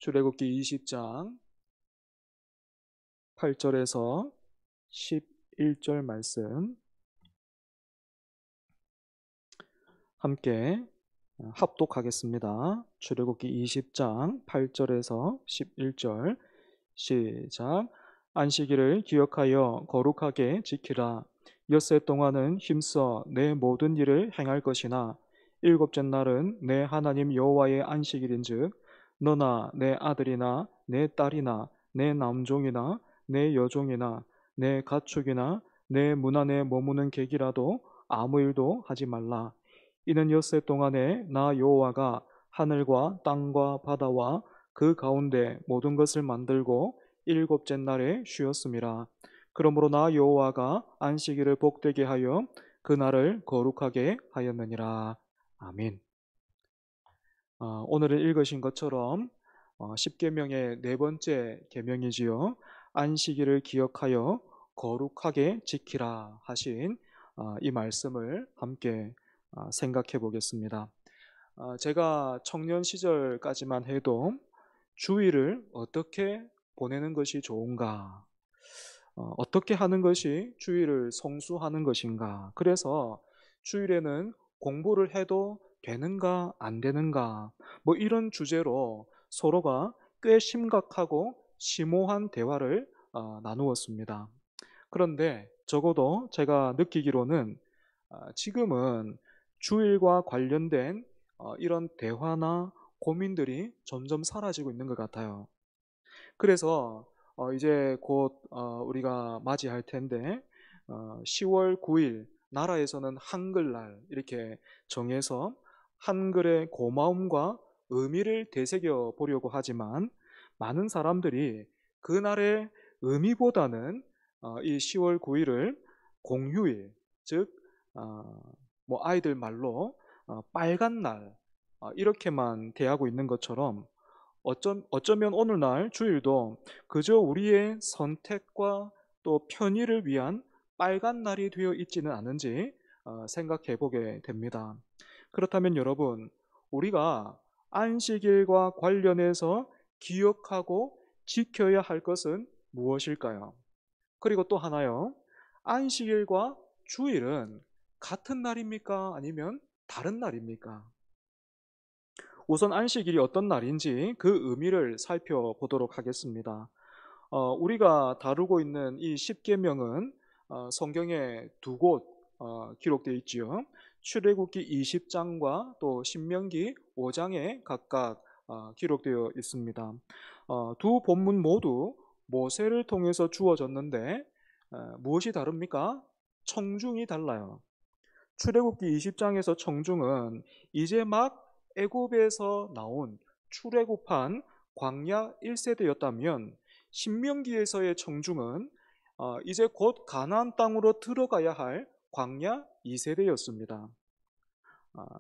출애굽기 20장 8절에서 11절 말씀 함께 합독하겠습니다. 출애굽기 20장 8절에서 11절 시작. 안식일을 기억하여 거룩하게 지키라. 엿새 동안은 힘써 내 모든 일을 행할 것이나 일곱째 날은 내 하나님 여호와의 안식일인즉 너나 내 아들이나 내 딸이나 내 남종이나 내 여종이나 내 가축이나 내 문 안에 머무는 객이라도 아무 일도 하지 말라. 이는 엿새 동안에 나 여호와가 하늘과 땅과 바다와 그 가운데 모든 것을 만들고 일곱째 날에 쉬었음이라. 그러므로 나 여호와가 안식일을 복되게 하여 그날을 거룩하게 하였느니라. 아멘. 오늘은 읽으신 것처럼 십계명의 네 번째 계명이지요. 안식일을 기억하여 거룩하게 지키라 하신 이 말씀을 함께 생각해 보겠습니다. 제가 청년 시절까지만 해도 주일을 어떻게 보내는 것이 좋은가, 어떻게 하는 것이 주일을 성수하는 것인가, 그래서 주일에는 공부를 해도 되는가 안 되는가, 뭐 이런 주제로 서로가 꽤 심각하고 심오한 대화를 나누었습니다. 그런데 적어도 제가 느끼기로는 지금은 주일과 관련된 이런 대화나 고민들이 점점 사라지고 있는 것 같아요. 그래서 이제 곧 우리가 맞이할 텐데 10월 9일 나라에서는 한글날 이렇게 정해서 한글의 고마움과 의미를 되새겨 보려고 하지만 많은 사람들이 그날의 의미보다는 이 10월 9일을 공휴일, 즉 뭐 아이들 말로 빨간 날 이렇게만 대하고 있는 것처럼 어쩌면 오늘날 주일도 그저 우리의 선택과 또 편의를 위한 빨간 날이 되어 있지는 않은지 생각해 보게 됩니다. 그렇다면 여러분, 우리가 안식일과 관련해서 기억하고 지켜야 할 것은 무엇일까요? 그리고 또 하나요. 안식일과 주일은 같은 날입니까? 아니면 다른 날입니까? 우선 안식일이 어떤 날인지 그 의미를 살펴보도록 하겠습니다. 우리가 다루고 있는 이 십계명은 성경에 두 곳 기록되어 있지요. 출애굽기 20장과 또 신명기 5장에 각각 기록되어 있습니다. 두 본문 모두 모세를 통해서 주어졌는데 무엇이 다릅니까? 청중이 달라요. 출애굽기 20장에서 청중은 이제 막 애굽에서 나온 출애굽한 광야 1세대였다면 신명기에서의 청중은 이제 곧 가나안 땅으로 들어가야 할 광야 2세대였습니다.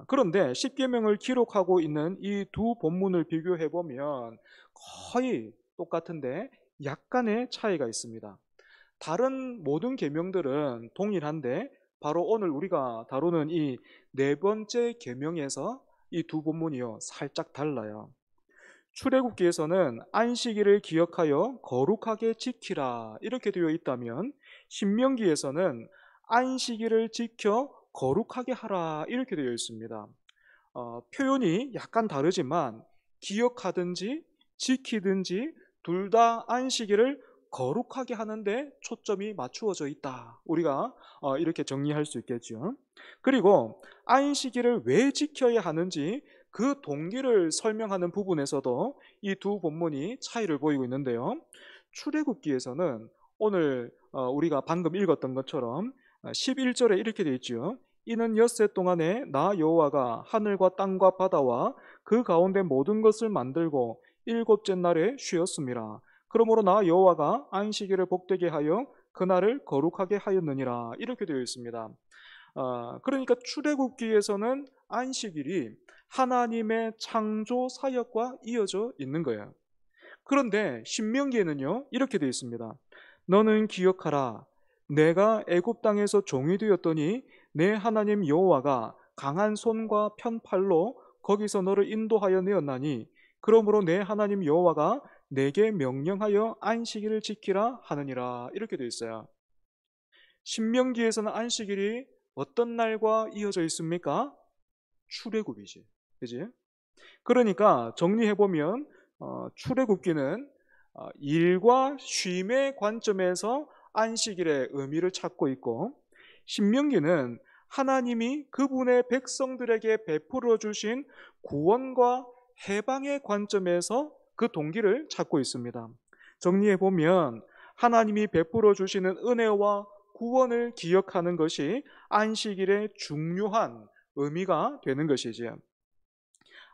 그런데 십계명을 기록하고 있는 이 두 본문을 비교해 보면 거의 똑같은데 약간의 차이가 있습니다. 다른 모든 계명들은 동일한데 바로 오늘 우리가 다루는 이 네 번째 계명에서 이 두 본문이요 살짝 달라요. 출애굽기에서는 안식일을 기억하여 거룩하게 지키라 이렇게 되어 있다면 신명기에서는 안식일을 지켜 거룩하게 하라 이렇게 되어 있습니다. 표현이 약간 다르지만 기억하든지 지키든지 둘 다 안식일을 거룩하게 하는데 초점이 맞추어져 있다. 우리가 이렇게 정리할 수 있겠죠. 그리고 안식일을 왜 지켜야 하는지 그 동기를 설명하는 부분에서도 이 두 본문이 차이를 보이고 있는데요. 출애굽기에서는 오늘 우리가 방금 읽었던 것처럼 11절에 이렇게 되어 있죠. 이는 엿새 동안에 나 여호와가 하늘과 땅과 바다와 그 가운데 모든 것을 만들고 일곱째 날에 쉬었음이라. 그러므로 나 여호와가 안식일을 복되게 하여 그날을 거룩하게 하였느니라 이렇게 되어 있습니다. 그러니까 출애굽기에서는 안식일이 하나님의 창조 사역과 이어져 있는 거예요. 그런데 신명기에는요 이렇게 되어 있습니다. 너는 기억하라. 내가 애굽 땅에서 종이 되었더니 내 하나님 여호와가 강한 손과 편팔로 거기서 너를 인도하여 내었나니 그러므로 내 하나님 여호와가 내게 명령하여 안식일을 지키라 하느니라. 이렇게 되어 있어요. 신명기에서는 안식일이 어떤 날과 이어져 있습니까? 출애굽이지. 그지? 그러니까 정리해보면 출애굽기는 일과 쉼의 관점에서 안식일의 의미를 찾고 있고, 신명기는 하나님이 그분의 백성들에게 베풀어 주신 구원과 해방의 관점에서 그 동기를 찾고 있습니다. 정리해보면 하나님이 베풀어 주시는 은혜와 구원을 기억하는 것이 안식일의 중요한 의미가 되는 것이지요.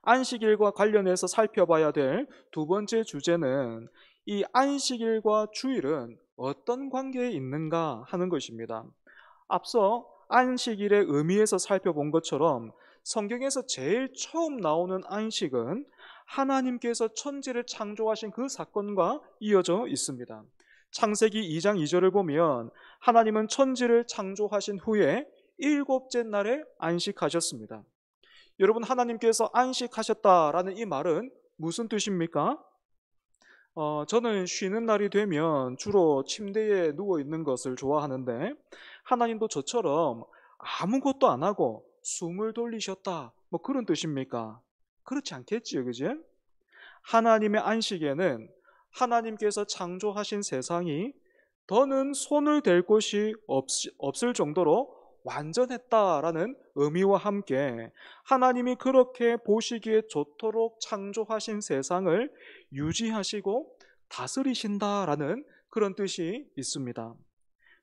안식일과 관련해서 살펴봐야 될 두 번째 주제는 이 안식일과 주일은 어떤 관계에 있는가 하는 것입니다. 앞서 안식일의 의미에서 살펴본 것처럼 성경에서 제일 처음 나오는 안식은 하나님께서 천지를 창조하신 그 사건과 이어져 있습니다. 창세기 2장 2절을 보면 하나님은 천지를 창조하신 후에 일곱째 날에 안식하셨습니다. 여러분, 하나님께서 안식하셨다라는 이 말은 무슨 뜻입니까? 저는 쉬는 날이 되면 주로 침대에 누워 있는 것을 좋아하는데, 하나님도 저처럼 아무것도 안 하고 숨을 돌리셨다, 뭐 그런 뜻입니까? 그렇지 않겠지요, 그지? 하나님의 안식에는 하나님께서 창조하신 세상이 더는 손을 댈 곳이 없을 정도로 완전했다라는 의미와 함께 하나님이 그렇게 보시기에 좋도록 창조하신 세상을 유지하시고 다스리신다라는 그런 뜻이 있습니다.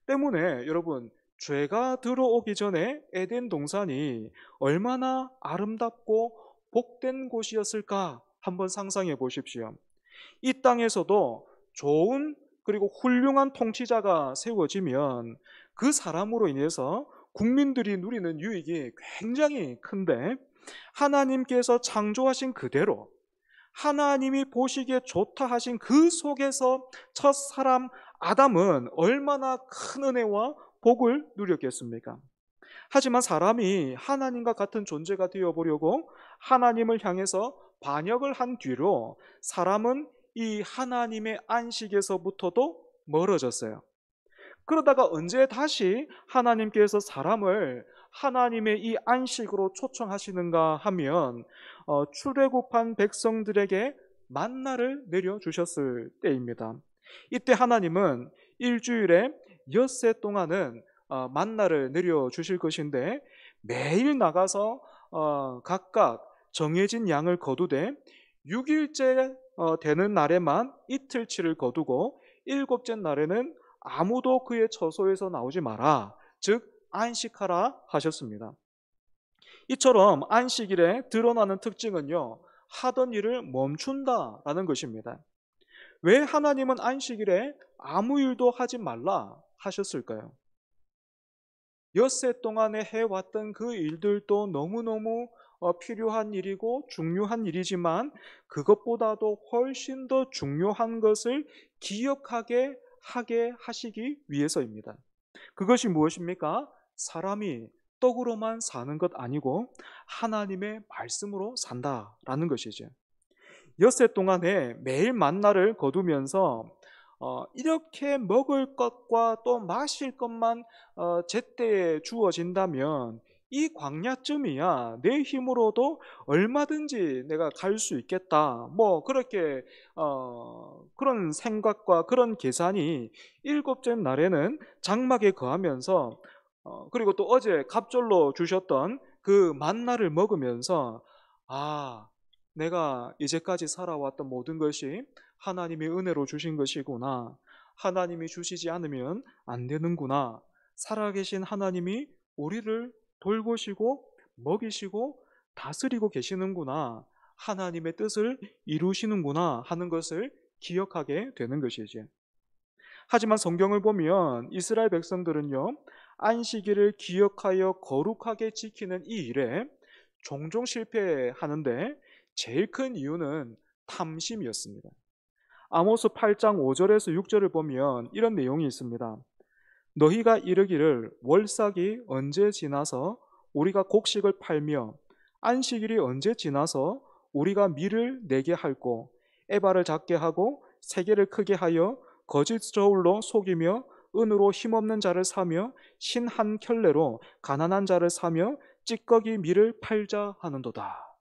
때문에 여러분, 죄가 들어오기 전에 에덴 동산이 얼마나 아름답고 복된 곳이었을까 한번 상상해 보십시오. 이 땅에서도 좋은 그리고 훌륭한 통치자가 세워지면 그 사람으로 인해서 국민들이 누리는 유익이 굉장히 큰데, 하나님께서 창조하신 그대로 하나님이 보시기에 좋다 하신 그 속에서 첫 사람 아담은 얼마나 큰 은혜와 복을 누렸겠습니까? 하지만 사람이 하나님과 같은 존재가 되어보려고 하나님을 향해서 반역을 한 뒤로 사람은 이 하나님의 안식에서부터도 멀어졌어요. 그러다가 언제 다시 하나님께서 사람을 하나님의 이 안식으로 초청하시는가 하면 출애굽한 백성들에게 만나를 내려주셨을 때입니다. 이때 하나님은 일주일에 엿새 동안은 만나를 내려주실 것인데, 매일 나가서 각각 정해진 양을 거두되 6일째 되는 날에만 이틀치를 거두고 일곱째 날에는 아무도 그의 처소에서 나오지 마라, 즉 안식하라 하셨습니다. 이처럼 안식일에 드러나는 특징은요, 하던 일을 멈춘다라는 것입니다. 왜 하나님은 안식일에 아무 일도 하지 말라 하셨을까요? 엿새 동안에 해왔던 그 일들도 너무너무 필요한 일이고 중요한 일이지만, 그것보다도 훨씬 더 중요한 것을 기억하게 하게 하시기 위해서입니다. 그것이 무엇입니까? 사람이 떡으로만 사는 것 아니고 하나님의 말씀으로 산다라는 것이죠. 엿새 동안에 매일 만나를 거두면서 이렇게 먹을 것과 또 마실 것만 제때에 주어진다면 이 광야쯤이야 내 힘으로도 얼마든지 내가 갈 수 있겠다, 뭐 그렇게 그런 생각과 그런 계산이 일곱째 날에는 장막에 거하면서 그리고 또 어제 갑절로 주셨던 그 만나를 먹으면서, 아, 내가 이제까지 살아왔던 모든 것이 하나님의 은혜로 주신 것이구나, 하나님이 주시지 않으면 안 되는구나, 살아계신 하나님이 우리를 돌보시고 먹이시고 다스리고 계시는구나, 하나님의 뜻을 이루시는구나 하는 것을 기억하게 되는 것이지. 하지만 성경을 보면 이스라엘 백성들은요, 안식일을 기억하여 거룩하게 지키는 이 일에 종종 실패하는데, 제일 큰 이유는 탐심이었습니다. 아모스 8장 5절에서 6절을 보면 이런 내용이 있습니다. 너희가 이르기를 월삭이 언제 지나서 우리가 곡식을 팔며 안식일이 언제 지나서 우리가 밀을 내게 할고 에바를 작게 하고 세계를 크게 하여 거짓 저울로 속이며 은으로 힘없는 자를 사며 신 한 켤레로 가난한 자를 사며 찌꺼기 밀을 팔자 하는도다.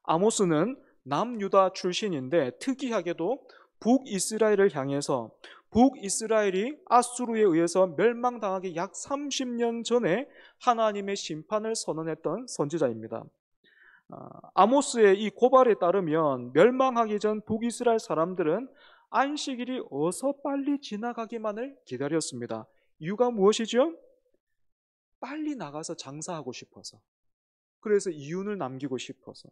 아모스는 남유다 출신인데 특이하게도 북이스라엘을 향해서 북이스라엘이 아수르에 의해서 멸망당하기 약 30년 전에 하나님의 심판을 선언했던 선지자입니다. 아모스의 이 고발에 따르면 멸망하기 전 북이스라엘 사람들은 안식일이 어서 빨리 지나가기만을 기다렸습니다. 이유가 무엇이죠? 빨리 나가서 장사하고 싶어서. 그래서 이윤을 남기고 싶어서.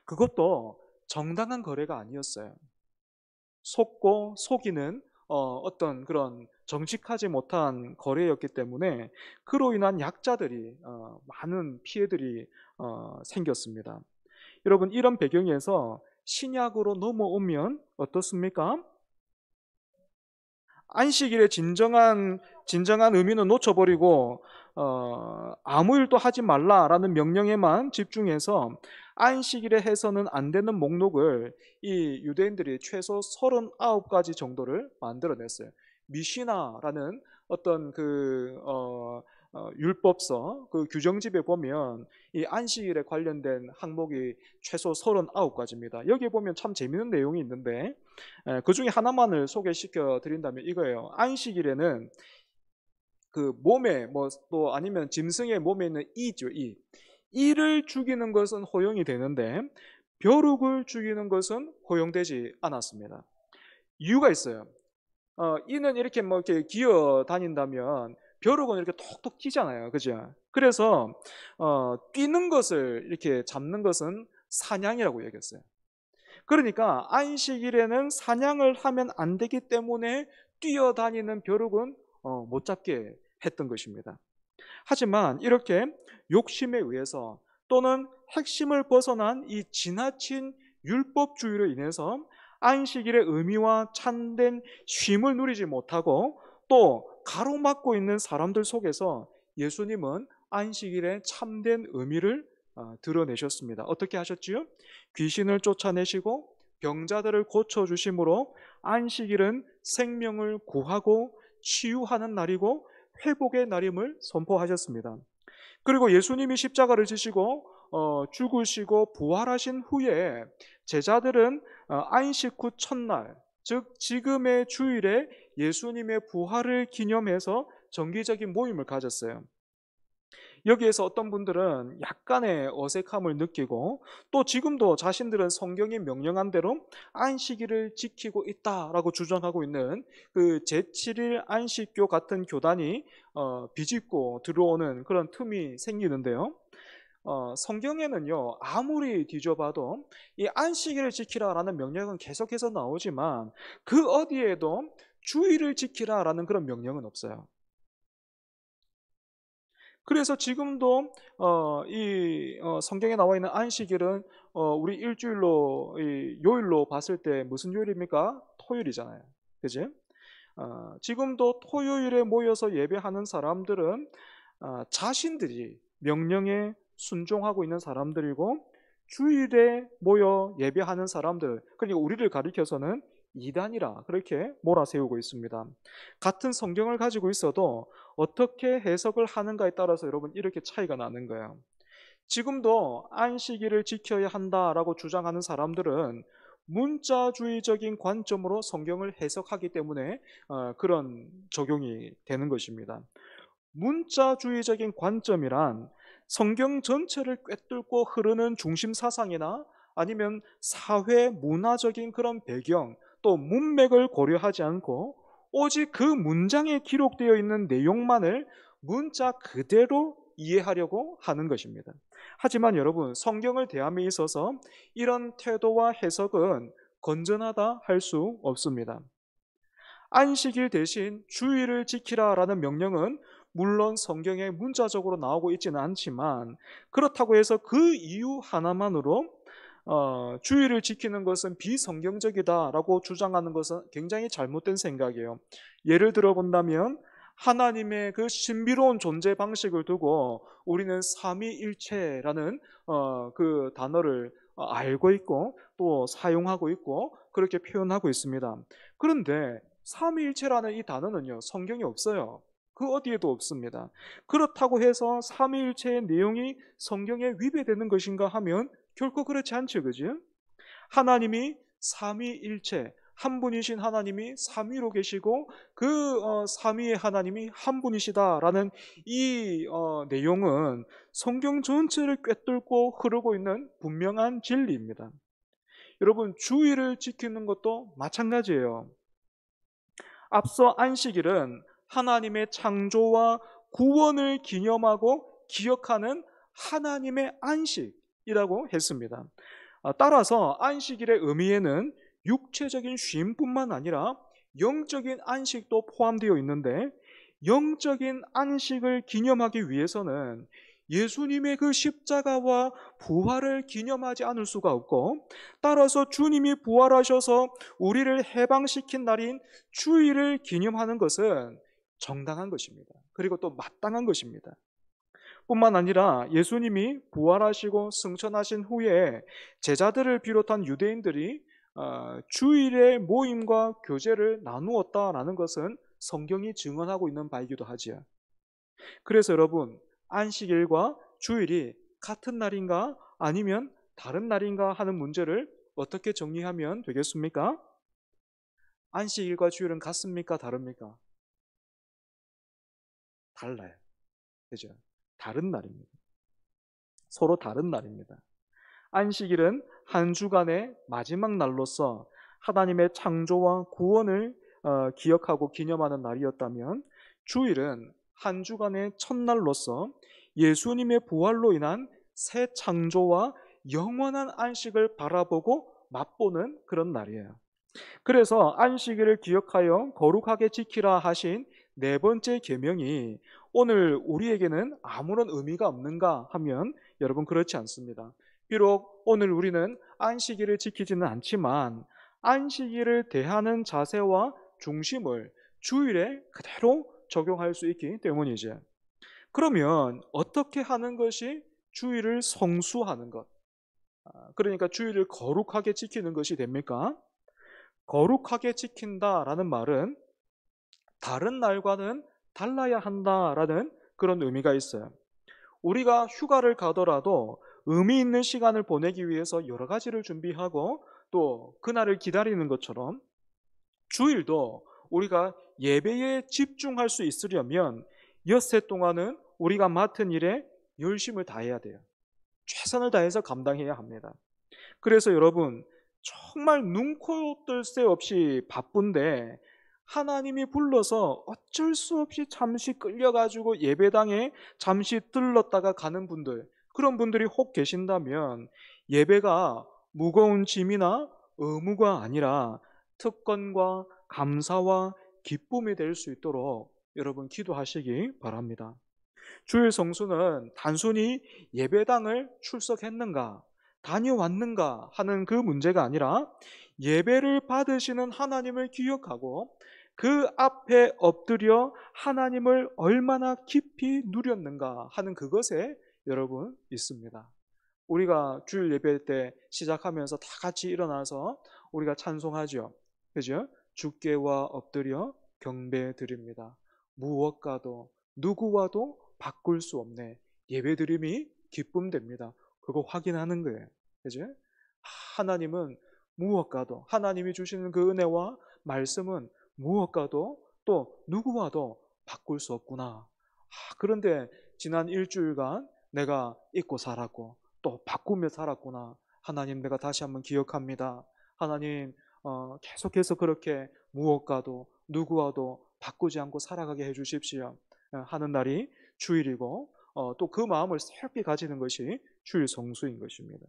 그것도 정당한 거래가 아니었어요. 속고 속이는 어떤 그런 정직하지 못한 거래였기 때문에 그로 인한 약자들이 많은 피해들이 생겼습니다. 여러분, 이런 배경에서 신약으로 넘어오면 어떻습니까? 안식일의 진정한 의미는 놓쳐버리고 아무 일도 하지 말라라는 명령에만 집중해서 안식일에 해서는 안 되는 목록을 이 유대인들이 최소 39가지 정도를 만들어냈어요. 미시나라는 어떤 율법서 그 규정집에 보면 이 안식일에 관련된 항목이 최소 39가지입니다. 여기에 보면 참 재미있는 내용이 있는데 그 중에 하나만을 소개시켜 드린다면 이거예요. 안식일에는 그 몸에 또 아니면 짐승의 몸에 있는 이죠, 이를 죽이는 것은 허용이 되는데 벼룩을 죽이는 것은 허용되지 않았습니다. 이유가 있어요. 이는 이렇게 이렇게 기어 다닌다면 벼룩은 이렇게 톡톡 튀잖아요, 그죠? 그래서 뛰는 것을 이렇게 잡는 것은 사냥이라고 여겼어요. 그러니까 안식일에는 사냥을 하면 안 되기 때문에 뛰어다니는 벼룩은 못 잡게 했던 것입니다. 하지만 이렇게 욕심에 의해서 또는 핵심을 벗어난 이 지나친 율법주의로 인해서 안식일의 의미와 참된 쉼을 누리지 못하고 또 가로막고 있는 사람들 속에서 예수님은 안식일의 참된 의미를 드러내셨습니다. 어떻게 하셨지요? 귀신을 쫓아내시고 병자들을 고쳐주심으로 안식일은 생명을 구하고 치유하는 날이고 회복의 날임을 선포하셨습니다. 그리고 예수님이 십자가를 지시고 죽으시고 부활하신 후에 제자들은 안식 후 첫날, 즉 지금의 주일에 예수님의 부활을 기념해서 정기적인 모임을 가졌어요. 여기에서 어떤 분들은 약간의 어색함을 느끼고 또 지금도 자신들은 성경이 명령한 대로 안식일을 지키고 있다라고 주장하고 있는 그 제7일 안식교 같은 교단이 비집고 들어오는 그런 틈이 생기는데요. 성경에는요, 아무리 뒤져봐도 이 안식일을 지키라라는 명령은 계속해서 나오지만 그 어디에도 주일을 지키라라는 그런 명령은 없어요. 그래서 지금도 성경에 나와 있는 안식일은 우리 일주일로 요일로 봤을 때 무슨 요일입니까? 토요일이잖아요. 그지? 지금도 토요일에 모여서 예배하는 사람들은 자신들이 명령에 순종하고 있는 사람들이고 주일에 모여 예배하는 사람들, 그러니까 우리를 가리켜서는 이단이라 그렇게 몰아세우고 있습니다. 같은 성경을 가지고 있어도 어떻게 해석을 하는가에 따라서 여러분 이렇게 차이가 나는 거예요. 지금도 안식일을 지켜야 한다라고 주장하는 사람들은 문자주의적인 관점으로 성경을 해석하기 때문에 그런 적용이 되는 것입니다. 문자주의적인 관점이란 성경 전체를 꿰뚫고 흐르는 중심 사상이나 아니면 사회 문화적인 그런 배경 또 문맥을 고려하지 않고 오직 그 문장에 기록되어 있는 내용만을 문자 그대로 이해하려고 하는 것입니다. 하지만 여러분, 성경을 대함에 있어서 이런 태도와 해석은 건전하다 할 수 없습니다. 안식일 대신 주일을 지키라라는 명령은 물론 성경에 문자적으로 나오고 있지는 않지만 그렇다고 해서 그 이유 하나만으로 주일을 지키는 것은 비성경적이다라고 주장하는 것은 굉장히 잘못된 생각이에요. 예를 들어 본다면 하나님의 그 신비로운 존재 방식을 두고 우리는 삼위일체라는 그 단어를 알고 있고 또 사용하고 있고 그렇게 표현하고 있습니다. 그런데 삼위일체라는 이 단어는요, 성경에 없어요. 그 어디에도 없습니다. 그렇다고 해서 삼위일체의 내용이 성경에 위배되는 것인가 하면 결코 그렇지 않죠. 그죠? 하나님이 삼위일체, 한 분이신 하나님이 삼위로 계시고 그 삼위의 하나님이 한 분이시다라는 이 내용은 성경 전체를 꿰뚫고 흐르고 있는 분명한 진리입니다. 여러분, 주의를 지키는 것도 마찬가지예요. 앞서 안식일은 하나님의 창조와 구원을 기념하고 기억하는 하나님의 안식이라고 했습니다. 따라서 안식일의 의미에는 육체적인 쉼뿐만 아니라 영적인 안식도 포함되어 있는데, 영적인 안식을 기념하기 위해서는 예수님의 그 십자가와 부활을 기념하지 않을 수가 없고, 따라서 주님이 부활하셔서 우리를 해방시킨 날인 주일을 기념하는 것은 정당한 것입니다. 그리고 또 마땅한 것입니다. 뿐만 아니라 예수님이 부활하시고 승천하신 후에 제자들을 비롯한 유대인들이 주일의 모임과 교제를 나누었다라는 것은 성경이 증언하고 있는 바이기도 하지요. 그래서 여러분, 안식일과 주일이 같은 날인가 아니면 다른 날인가 하는 문제를 어떻게 정리하면 되겠습니까? 안식일과 주일은 같습니까? 다릅니까? 달라요. 그죠? 다른 날입니다. 서로 다른 날입니다. 안식일은 한 주간의 마지막 날로서 하나님의 창조와 구원을 기억하고 기념하는 날이었다면, 주일은 한 주간의 첫날로서 예수님의 부활로 인한 새 창조와 영원한 안식을 바라보고 맛보는 그런 날이에요. 그래서 안식일을 기억하여 거룩하게 지키라 하신 네 번째 계명이 오늘 우리에게는 아무런 의미가 없는가 하면 여러분, 그렇지 않습니다. 비록 오늘 우리는 안식일을 지키지는 않지만 안식일을 대하는 자세와 중심을 주일에 그대로 적용할 수 있기 때문이죠. 그러면 어떻게 하는 것이 주일을 성수하는 것, 그러니까 주일을 거룩하게 지키는 것이 됩니까? 거룩하게 지킨다라는 말은 다른 날과는 달라야 한다라는 그런 의미가 있어요. 우리가 휴가를 가더라도 의미 있는 시간을 보내기 위해서 여러 가지를 준비하고 또 그날을 기다리는 것처럼, 주일도 우리가 예배에 집중할 수 있으려면 엿새 동안은 우리가 맡은 일에 열심을 다해야 돼요. 최선을 다해서 감당해야 합니다. 그래서 여러분, 정말 눈코 뜰 새 없이 바쁜데 하나님이 불러서 어쩔 수 없이 잠시 끌려가지고 예배당에 잠시 들렀다가 가는 분들, 그런 분들이 혹 계신다면 예배가 무거운 짐이나 의무가 아니라 특권과 감사와 기쁨이 될 수 있도록 여러분, 기도하시기 바랍니다. 주일 성수는 단순히 예배당을 출석했는가, 다녀왔는가 하는 그 문제가 아니라 예배를 받으시는 하나님을 기억하고 그 앞에 엎드려 하나님을 얼마나 깊이 누렸는가 하는 그것에 여러분 있습니다. 우리가 주일 예배 때 시작하면서 다 같이 일어나서 우리가 찬송하죠. 그죠? 주께와 엎드려 경배 드립니다. 무엇과도 누구와도 바꿀 수 없네. 예배 드림이 기쁨 됩니다. 그거 확인하는 거예요. 그죠? 하나님은 무엇과도, 하나님이 주시는 그 은혜와 말씀은 무엇과도 또 누구와도 바꿀 수 없구나. 그런데 지난 일주일간 내가 잊고 살았고 또 바꾸며 살았구나. 하나님, 내가 다시 한번 기억합니다. 하나님, 계속해서 그렇게 무엇과도 누구와도 바꾸지 않고 살아가게 해주십시오 하는 날이 주일이고, 또 그 마음을 새롭게 가지는 것이 주일 성수인 것입니다.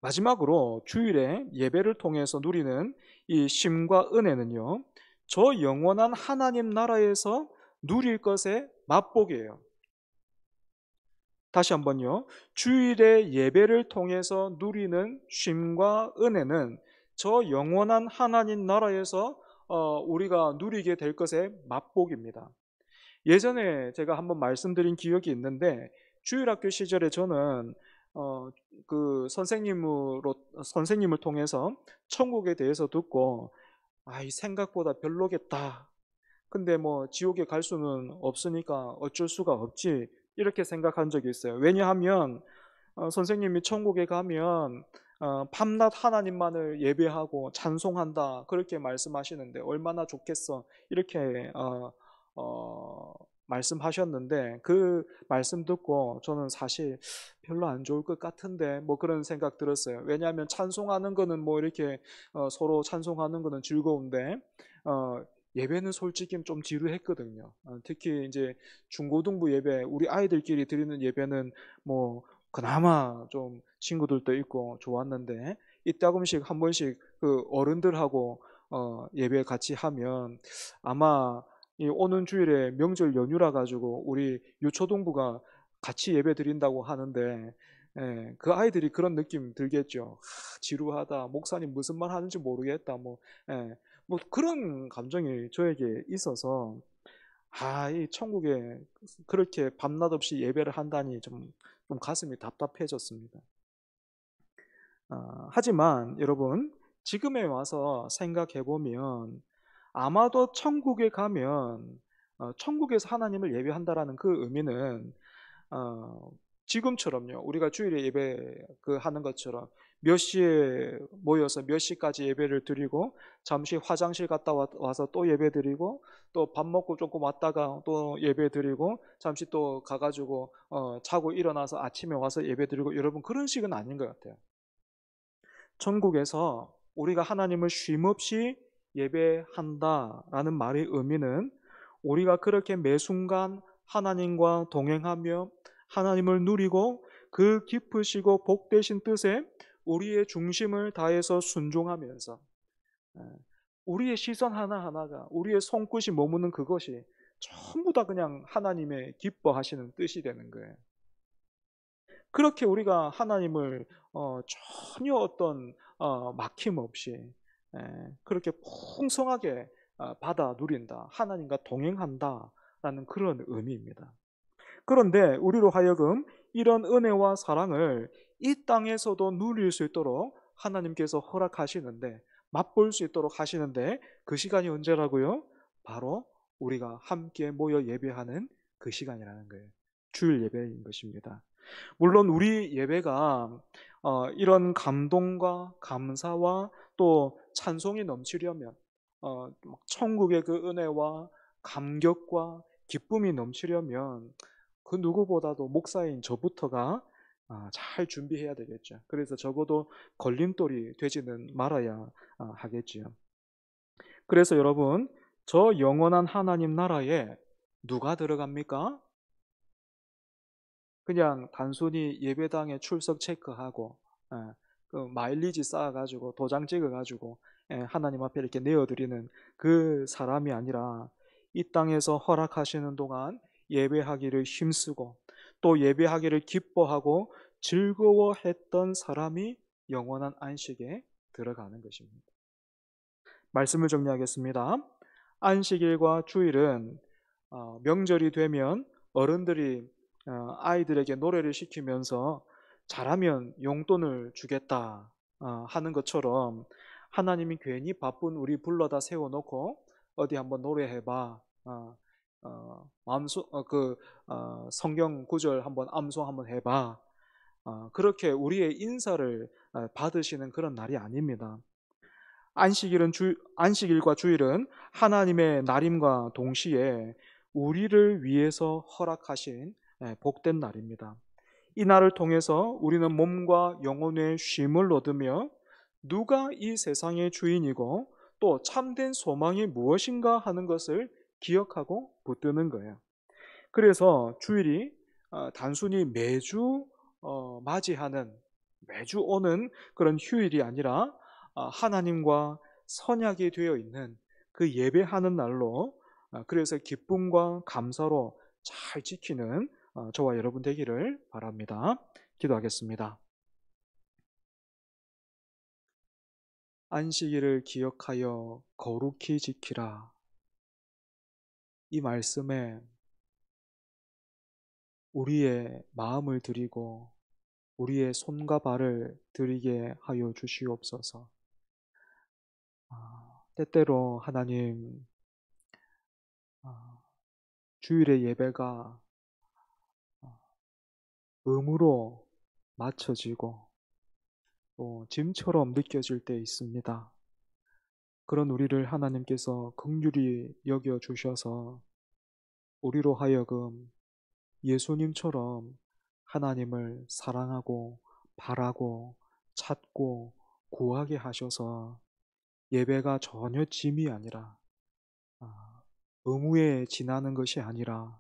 마지막으로 주일에 예배를 통해서 누리는 이 쉼과 은혜는요, 저 영원한 하나님 나라에서 누릴 것의 맛복이에요. 다시 한번요. 주일에 예배를 통해서 누리는 쉼과 은혜는 저 영원한 하나님 나라에서 우리가 누리게 될 것의 맛복입니다. 예전에 제가 한번 말씀드린 기억이 있는데, 주일학교 시절에 저는 어, 그 선생님을 통해서 천국에 대해서 듣고 이 생각보다 별로겠다. 근데 뭐 지옥에 갈 수는 없으니까 어쩔 수가 없지. 이렇게 생각한 적이 있어요. 왜냐하면 선생님이 천국에 가면 밤낮 하나님만을 예배하고 찬송한다 그렇게 말씀하시는데 얼마나 좋겠어 이렇게 말씀하셨는데 그 말씀 듣고 저는 사실 별로 안 좋을 것 같은데 뭐 그런 생각 들었어요. 왜냐하면 찬송하는 거는 뭐 이렇게 서로 찬송하는 거는 즐거운데 어, 예배는 솔직히 좀 지루했거든요. 특히 이제 중고등부 예배 우리 아이들끼리 드리는 예배는 뭐 그나마 좀 친구들도 있고 좋았는데 이따금씩 한 번씩 그 어른들하고 예배 같이 하면 아마 이 오는 주일에 명절 연휴라 가지고 우리 유초동부가 같이 예배 드린다고 하는데 그 아이들이 그런 느낌 들겠죠. 지루하다. 목사님 무슨 말 하는지 모르겠다. 뭐 그런 감정이 저에게 있어서 이 천국에 그렇게 밤낮 없이 예배를 한다니 좀 가슴이 답답해졌습니다. 하지만 여러분, 지금에 와서 생각해 보면 아마도 천국에 가면 천국에서 하나님을 예배한다라는 그 의미는 어, 지금처럼요. 우리가 주일에 예배 하는 것처럼 몇 시에 모여서 몇 시까지 예배를 드리고 잠시 화장실 갔다 와서 또 예배 드리고 또 밥 먹고 조금 왔다가 또 예배 드리고 잠시 또 가가지고 자고 일어나서 아침에 와서 예배 드리고 여러분 그런 식은 아닌 것 같아요. 천국에서 우리가 하나님을 쉼없이 예배한다라는 말의 의미는 우리가 그렇게 매 순간 하나님과 동행하며 하나님을 누리고 그 깊으시고 복되신 뜻에 우리의 중심을 다해서 순종하면서 우리의 시선 하나하나가 우리의 손끝이 머무는 그것이 전부 다 그냥 하나님의 기뻐하시는 뜻이 되는 거예요. 그렇게 우리가 하나님을 전혀 어떤 막힘없이 그렇게 풍성하게 받아 누린다. 하나님과 동행한다라는 그런 의미입니다. 그런데 우리로 하여금 이런 은혜와 사랑을 이 땅에서도 누릴 수 있도록 하나님께서 허락하시는데 맛볼 수 있도록 하시는데 그 시간이 언제라고요? 바로 우리가 함께 모여 예배하는 그 시간이라는 거예요. 주일 예배인 것입니다. 물론 우리 예배가 이런 감동과 감사와 또 찬송이 넘치려면 천국의 그 은혜와 감격과 기쁨이 넘치려면 그 누구보다도 목사인 저부터가 잘 준비해야 되겠죠. 그래서 적어도 걸림돌이 되지는 말아야 하겠지요. 그래서 여러분, 저 영원한 하나님 나라에 누가 들어갑니까? 그냥 단순히 예배당에 출석 체크하고 그 마일리지 쌓아가지고 도장 찍어가지고 하나님 앞에 이렇게 내어드리는 그 사람이 아니라 이 땅에서 허락하시는 동안 예배하기를 힘쓰고 또 예배하기를 기뻐하고 즐거워했던 사람이 영원한 안식에 들어가는 것입니다. 말씀을 정리하겠습니다. 안식일과 주일은 명절이 되면 어른들이 아이들에게 노래를 시키면서 잘하면 용돈을 주겠다 하는 것처럼 하나님이 괜히 바쁜 우리 불러다 세워놓고 어디 한번 노래해봐. 성경 구절 한번 암송 한번 해봐. 그렇게 우리의 인사를 받으시는 그런 날이 아닙니다. 안식일과 주일은 하나님의 날임과 동시에 우리를 위해서 허락하신 복된 날입니다. 이 날을 통해서 우리는 몸과 영혼의 쉼을 얻으며 누가 이 세상의 주인이고 또 참된 소망이 무엇인가 하는 것을 기억하고 붙드는 거예요. 그래서 주일이 단순히 매주 맞이하는 매주 오는 그런 휴일이 아니라 하나님과 선약이 되어 있는 그 예배하는 날로 그래서 기쁨과 감사로 잘 지키는 저와 여러분 되기를 바랍니다. 기도하겠습니다. 안식일을 기억하여 거룩히 지키라. 이 말씀에 우리의 마음을 드리고 우리의 손과 발을 드리게 하여 주시옵소서. 때때로 하나님, 아, 주일의 예배가 의무로 맞춰지고 또 짐처럼 느껴질 때 있습니다. 그런 우리를 하나님께서 긍휼히 여겨 주셔서 우리로 하여금 예수님처럼 하나님을 사랑하고 바라고 찾고 구하게 하셔서 예배가 전혀 짐이 아니라 의무에 지나는 것이 아니라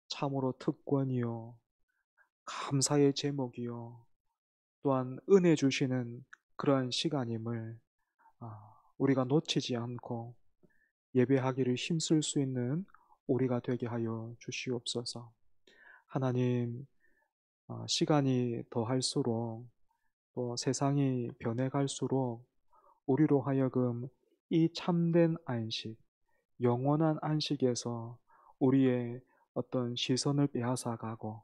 참으로 특권이요 감사의 제목이요 또한 은혜 주시는 그러한 시간임을 우리가 놓치지 않고 예배하기를 힘쓸 수 있는 우리가 되게 하여 주시옵소서. 하나님, 시간이 더할수록 또 세상이 변해갈수록 우리로 하여금 이 참된 안식, 영원한 안식에서 우리의 어떤 시선을 빼앗아가고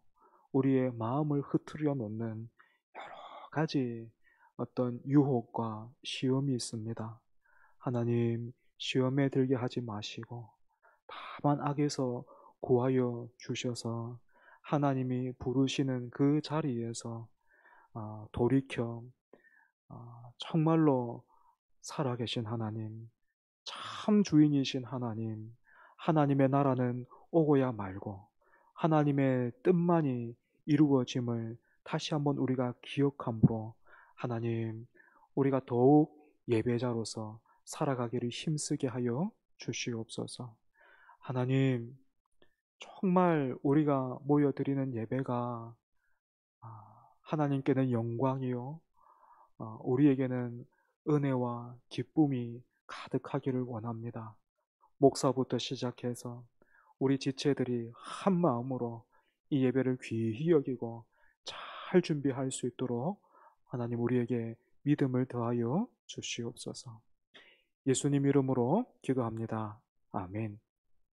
우리의 마음을 흐트려 놓는 여러 가지 어떤 유혹과 시험이 있습니다. 하나님, 시험에 들게 하지 마시고 다만 악에서 구하여 주셔서 하나님이 부르시는 그 자리에서 돌이켜 정말로 살아계신 하나님, 참 주인이신 하나님, 하나님의 나라는 오고야 말고 하나님의 뜻만이 이루어짐을 다시 한번 우리가 기억함으로 하나님, 우리가 더욱 예배자로서 살아가기를 힘쓰게 하여 주시옵소서. 하나님, 정말 우리가 모여드리는 예배가 하나님께는 영광이요 우리에게는 은혜와 기쁨이 가득하기를 원합니다. 목사부터 시작해서 우리 지체들이 한 마음으로 이 예배를 귀히 여기고 잘 준비할 수 있도록 하나님 우리에게 믿음을 더하여 주시옵소서. 예수님 이름으로 기도합니다. 아멘.